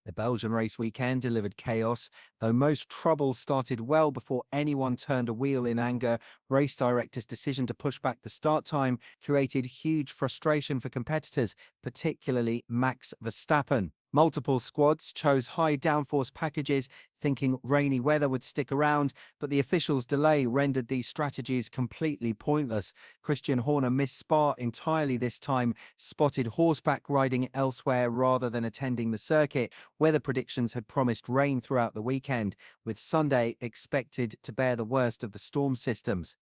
The Belgian race weekend delivered chaos, though most troubles started well before anyone turned a wheel in anger. Race directors' decision to push back the start time created huge frustration for competitors, particularly Max Verstappen. Multiple squads chose high downforce packages, thinking rainy weather would stick around, but the officials' delay rendered these strategies completely pointless. Christian Horner missed Spa entirely this time, spotted horseback riding elsewhere rather than attending the circuit. Weather predictions had promised rain throughout the weekend, with Sunday expected to bear the worst of the storm systems.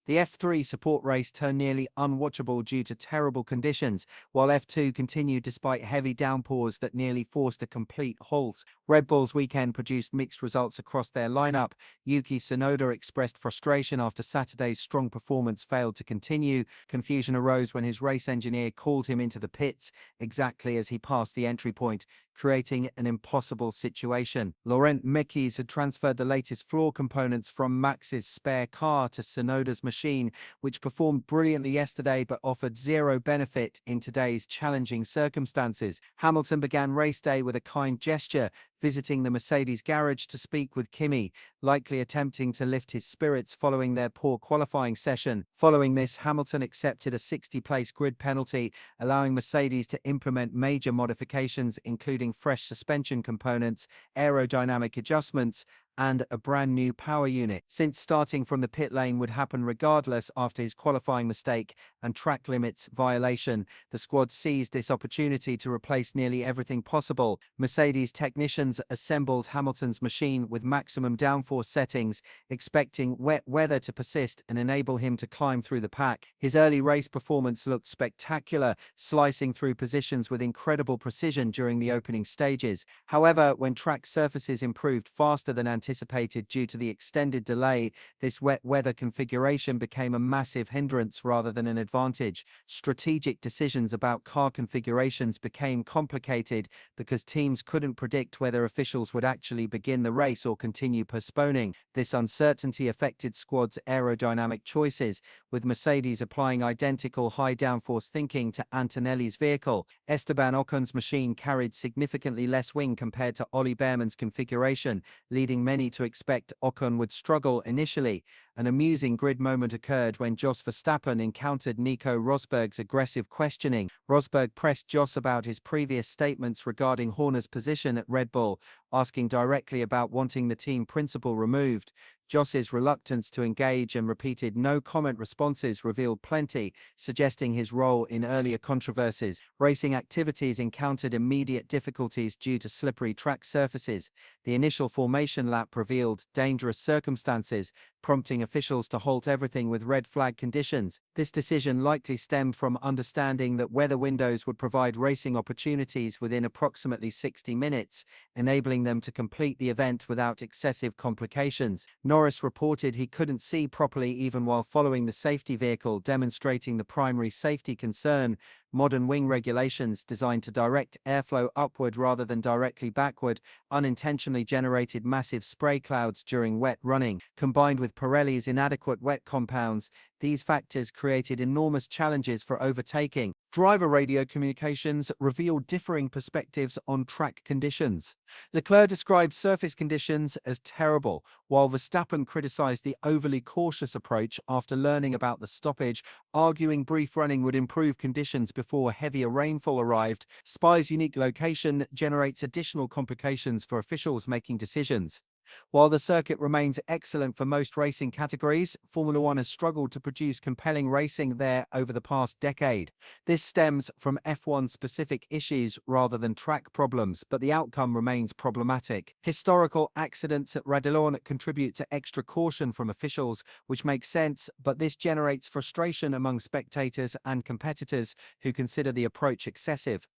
The F3 support race turned nearly unwatchable due to terrible conditions, while F2 continued despite heavy downpours that nearly forced a complete halt. Red Bull's weekend produced mixed results across their lineup. Yuki Tsunoda expressed frustration after Saturday's strong performance failed to continue. Confusion arose when his race engineer called him into the pits exactly as he passed the entry point, creating an impossible situation. Laurent Mekies had transferred the latest floor components from Max's spare car to Tsunoda's machine, which performed brilliantly yesterday but offered zero benefit in today's challenging circumstances. Hamilton began race day with a kind gesture, visiting the Mercedes garage to speak with Kimi, likely attempting to lift his spirits following their poor qualifying session. Following this, Hamilton accepted a 60-place grid penalty, allowing Mercedes to implement major modifications, including fresh suspension components, aerodynamic adjustments, and a brand new power unit. Since starting from the pit lane would happen regardless after his qualifying mistake and track limits violation, the squad seized this opportunity to replace nearly everything possible. Mercedes technicians assembled Hamilton's machine with maximum downforce settings, expecting wet weather to persist and enable him to climb through the pack. His early race performance looked spectacular, slicing through positions with incredible precision during the opening stages. However, when track surfaces improved faster than anticipated due to the extended delay, this wet weather configuration became a massive hindrance rather than an advantage. Strategic decisions about car configurations became complicated because teams couldn't predict whether officials would actually begin the race or continue postponing. This uncertainty affected squads' aerodynamic choices, with Mercedes applying identical high downforce thinking to Antonelli's vehicle. Esteban Ocon's machine carried significantly less wing compared to Ollie Behrman's configuration, leading many to expect Ocon would struggle initially. An amusing grid moment occurred when Jos Verstappen encountered Nico Rosberg's aggressive questioning. Rosberg pressed Jos about his previous statements regarding Horner's position at Red Bull, asking directly about wanting the team principal removed. Jos's reluctance to engage and repeated no-comment responses revealed plenty, suggesting his role in earlier controversies. Racing activities encountered immediate difficulties due to slippery track surfaces. The initial formation lap revealed dangerous circumstances, prompting officials to halt everything with red flag conditions. This decision likely stemmed from understanding that weather windows would provide racing opportunities within approximately 60 minutes, enabling them to complete the event without excessive complications. Norris reported he couldn't see properly even while following the safety vehicle, demonstrating the primary safety concern. Modern wing regulations designed to direct airflow upward rather than directly backward unintentionally generated massive spray clouds during wet running. Combined with Pirelli's inadequate wet compounds, these factors created enormous challenges for overtaking. Driver radio communications revealed differing perspectives on track conditions. Leclerc described surface conditions as terrible, while Verstappen criticized the overly cautious approach after learning about the stoppage, arguing brief running would improve conditions before heavier rainfall arrived. Spa's unique location generates additional complications for officials making decisions. While the circuit remains excellent for most racing categories, Formula One has struggled to produce compelling racing there over the past decade. This stems from F1-specific issues rather than track problems, but the outcome remains problematic. Historical accidents at Radillon contribute to extra caution from officials, which makes sense, but this generates frustration among spectators and competitors who consider the approach excessive.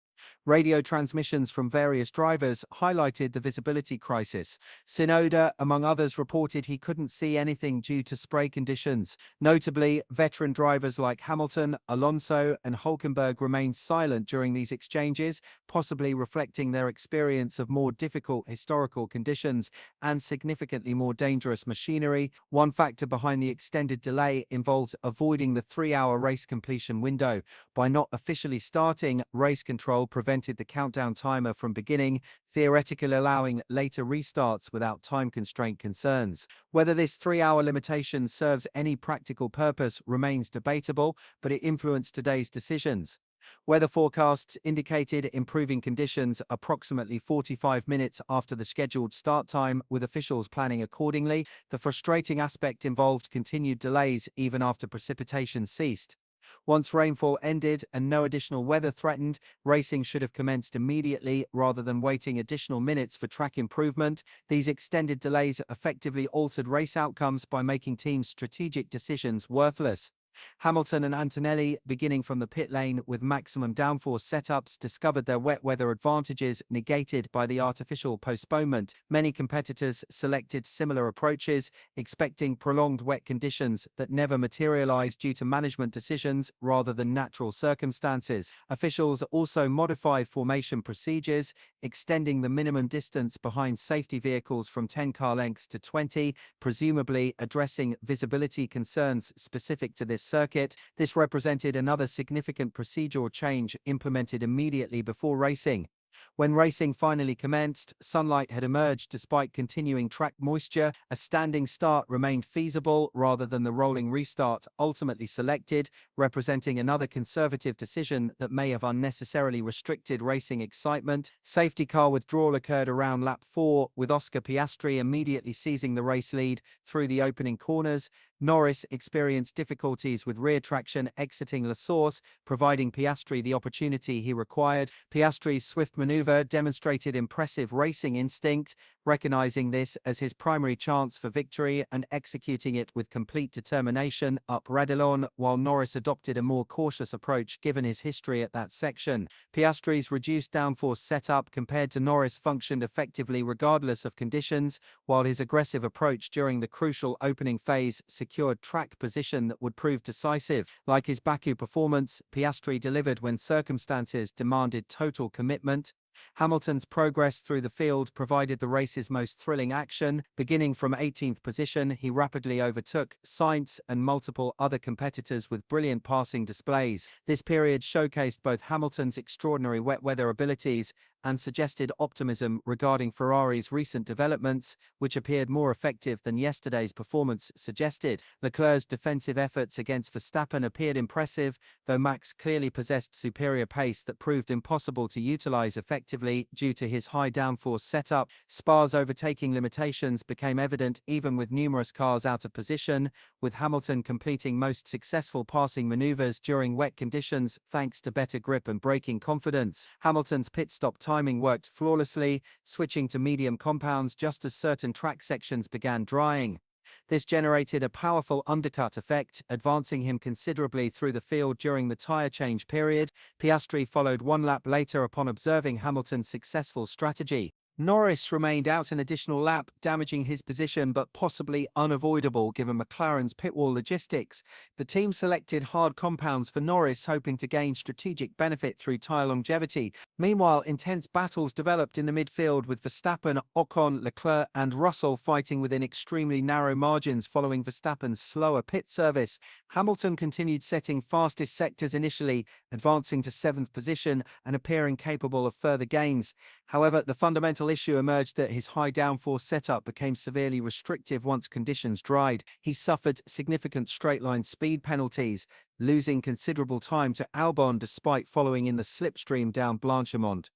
Radio transmissions from various drivers highlighted the visibility crisis. Tsunoda, among others, reported he couldn't see anything due to spray conditions. Notably, veteran drivers like Hamilton, Alonso, and Hülkenberg remained silent during these exchanges, possibly reflecting their experience of more difficult historical conditions and significantly more dangerous machinery. One factor behind the extended delay involved avoiding the 3-hour race completion window. By not officially starting, race control prevented the countdown timer from beginning, theoretically allowing later restarts without time constraint concerns. Whether this 3-hour limitation serves any practical purpose remains debatable, but it influenced today's decisions. Weather forecasts indicated improving conditions approximately 45 minutes after the scheduled start time, with officials planning accordingly. The frustrating aspect involved continued delays even after precipitation ceased. Once rainfall ended and no additional weather threatened, racing should have commenced immediately rather than waiting additional minutes for track improvement. These extended delays effectively altered race outcomes by making teams' strategic decisions worthless. Hamilton and Antonelli, beginning from the pit lane with maximum downforce setups, discovered their wet weather advantages negated by the artificial postponement. Many competitors selected similar approaches, expecting prolonged wet conditions that never materialized due to management decisions rather than natural circumstances. Officials also modified formation procedures, extending the minimum distance behind safety vehicles from 10 car lengths to 20, presumably addressing visibility concerns specific to this circuit. This represented another significant procedural change implemented immediately before racing. When racing finally commenced, sunlight had emerged despite continuing track moisture. A standing start remained feasible rather than the rolling restart ultimately selected, representing another conservative decision that may have unnecessarily restricted racing excitement. Safety car withdrawal occurred around lap 4, with Oscar Piastri immediately seizing the race lead through the opening corners. Norris experienced difficulties with rear traction exiting La Source, providing Piastri the opportunity he required. Piastri's swift maneuver demonstrated impressive racing instinct, recognizing this as his primary chance for victory and executing it with complete determination up Radillon, while Norris adopted a more cautious approach given his history at that section. Piastri's reduced downforce setup compared to Norris functioned effectively regardless of conditions, while his aggressive approach during the crucial opening phase secured track position that would prove decisive. Like his Baku performance, Piastri delivered when circumstances demanded total commitment. Hamilton's progress through the field provided the race's most thrilling action. Beginning from 18th position, he rapidly overtook Sainz and multiple other competitors with brilliant passing displays. This period showcased both Hamilton's extraordinary wet weather abilities and suggested optimism regarding Ferrari's recent developments, which appeared more effective than yesterday's performance suggested. Leclerc's defensive efforts against Verstappen appeared impressive, though Max clearly possessed superior pace that proved impossible to utilize effectively due to his high downforce setup. Spa's overtaking limitations became evident even with numerous cars out of position, with Hamilton completing most successful passing maneuvers during wet conditions thanks to better grip and braking confidence. Hamilton's pit stop timing worked flawlessly, switching to medium compounds just as certain track sections began drying. This generated a powerful undercut effect, advancing him considerably through the field during the tyre change period. Piastri followed one lap later upon observing Hamilton's successful strategy. Norris remained out an additional lap, damaging his position but possibly unavoidable given McLaren's pitwall logistics. The team selected hard compounds for Norris, hoping to gain strategic benefit through tyre longevity. Meanwhile, intense battles developed in the midfield with Verstappen, Ocon, Leclerc and Russell fighting within extremely narrow margins following Verstappen's slower pit service. Hamilton continued setting fastest sectors initially, advancing to 7th position and appearing capable of further gains. However, the fundamental issue emerged that his high downforce setup became severely restrictive once conditions dried. He suffered significant straight-line speed penalties, losing considerable time to Albon despite following in the slipstream down Blanchimont.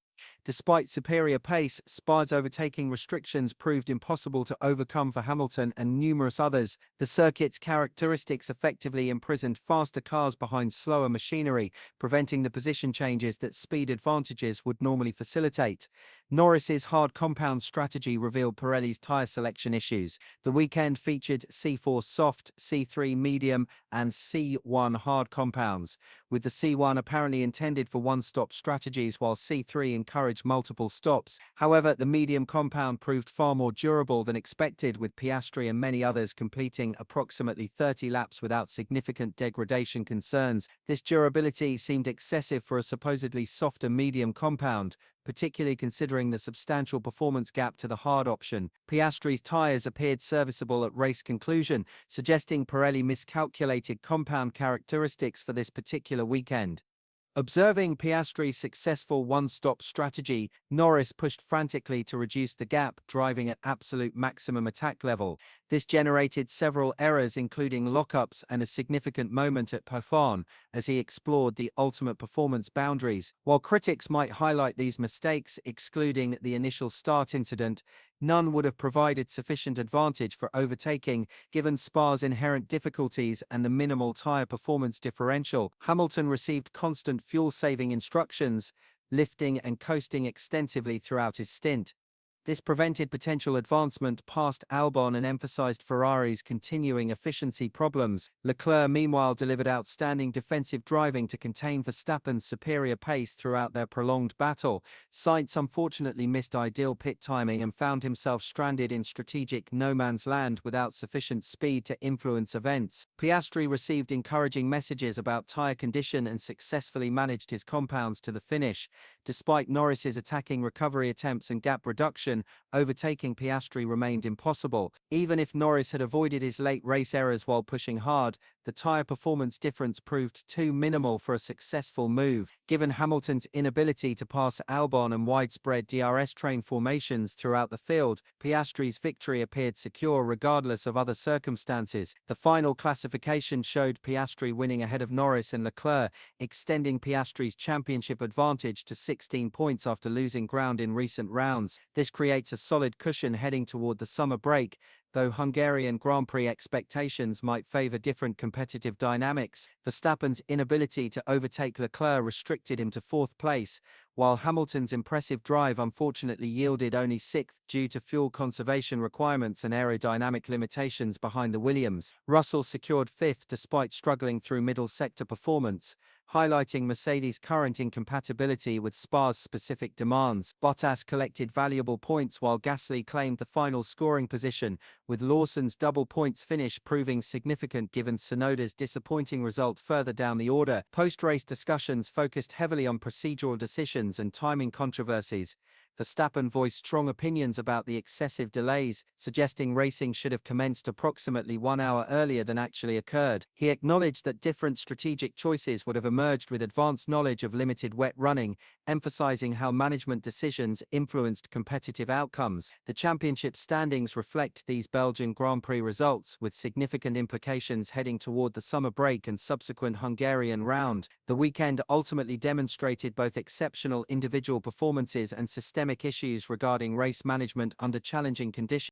Despite superior pace, Spa's overtaking restrictions proved impossible to overcome for Hamilton and numerous others. The circuit's characteristics effectively imprisoned faster cars behind slower machinery, preventing the position changes that speed advantages would normally facilitate. Norris's hard compound strategy revealed Pirelli's tyre selection issues. The weekend featured C4 soft, C3 medium, and C1 hard compounds, with the C1 apparently intended for one-stop strategies while C3 encouraged multiple stops. However, the medium compound proved far more durable than expected, with Piastri and many others completing approximately 30 laps without significant degradation concerns. This durability seemed excessive for a supposedly softer medium compound, particularly considering the substantial performance gap to the hard option. Piastri's tyres appeared serviceable at race conclusion, suggesting Pirelli miscalculated compound characteristics for this particular weekend. Observing Piastri's successful one-stop strategy, Norris pushed frantically to reduce the gap, driving at absolute maximum attack level. This generated several errors, including lockups and a significant moment at Perforn, as he explored the ultimate performance boundaries. While critics might highlight these mistakes, excluding the initial start incident, none would have provided sufficient advantage for overtaking, given Spa's inherent difficulties and the minimal tyre performance differential. Hamilton received constant fuel-saving instructions, lifting and coasting extensively throughout his stint. This prevented potential advancement past Albon and emphasized Ferrari's continuing efficiency problems. Leclerc, meanwhile, delivered outstanding defensive driving to contain Verstappen's superior pace throughout their prolonged battle. Sainz unfortunately missed ideal pit timing and found himself stranded in strategic no-man's land without sufficient speed to influence events. Piastri received encouraging messages about tyre condition and successfully managed his compounds to the finish. Despite Norris's attacking recovery attempts and gap reduction, overtaking Piastri remained impossible. Even if Norris had avoided his late race errors while pushing hard, the tyre performance difference proved too minimal for a successful move. Given Hamilton's inability to pass Albon and widespread DRS train formations throughout the field, Piastri's victory appeared secure regardless of other circumstances. The final classification showed Piastri winning ahead of Norris and Leclerc, extending Piastri's championship advantage to 16 points after losing ground in recent rounds. This creates a solid cushion heading toward the summer break, though Hungarian Grand Prix expectations might favor different competitive dynamics. Verstappen's inability to overtake Leclerc restricted him to fourth place, while Hamilton's impressive drive unfortunately yielded only sixth due to fuel conservation requirements and aerodynamic limitations behind the Williams. Russell secured fifth despite struggling through middle sector performance, highlighting Mercedes' current incompatibility with Spa's specific demands. Bottas collected valuable points while Gasly claimed the final scoring position, with Lawson's double points finish proving significant given Tsunoda's disappointing result further down the order. Post-race discussions focused heavily on procedural decisions and timing controversies. Verstappen voiced strong opinions about the excessive delays, suggesting racing should have commenced approximately 1 hour earlier than actually occurred. He acknowledged that different strategic choices would have emerged with advanced knowledge of limited wet running, emphasizing how management decisions influenced competitive outcomes. The championship standings reflect these Belgian Grand Prix results, with significant implications heading toward the summer break and subsequent Hungarian round. The weekend ultimately demonstrated both exceptional individual performances and systemic issues regarding race management under challenging conditions.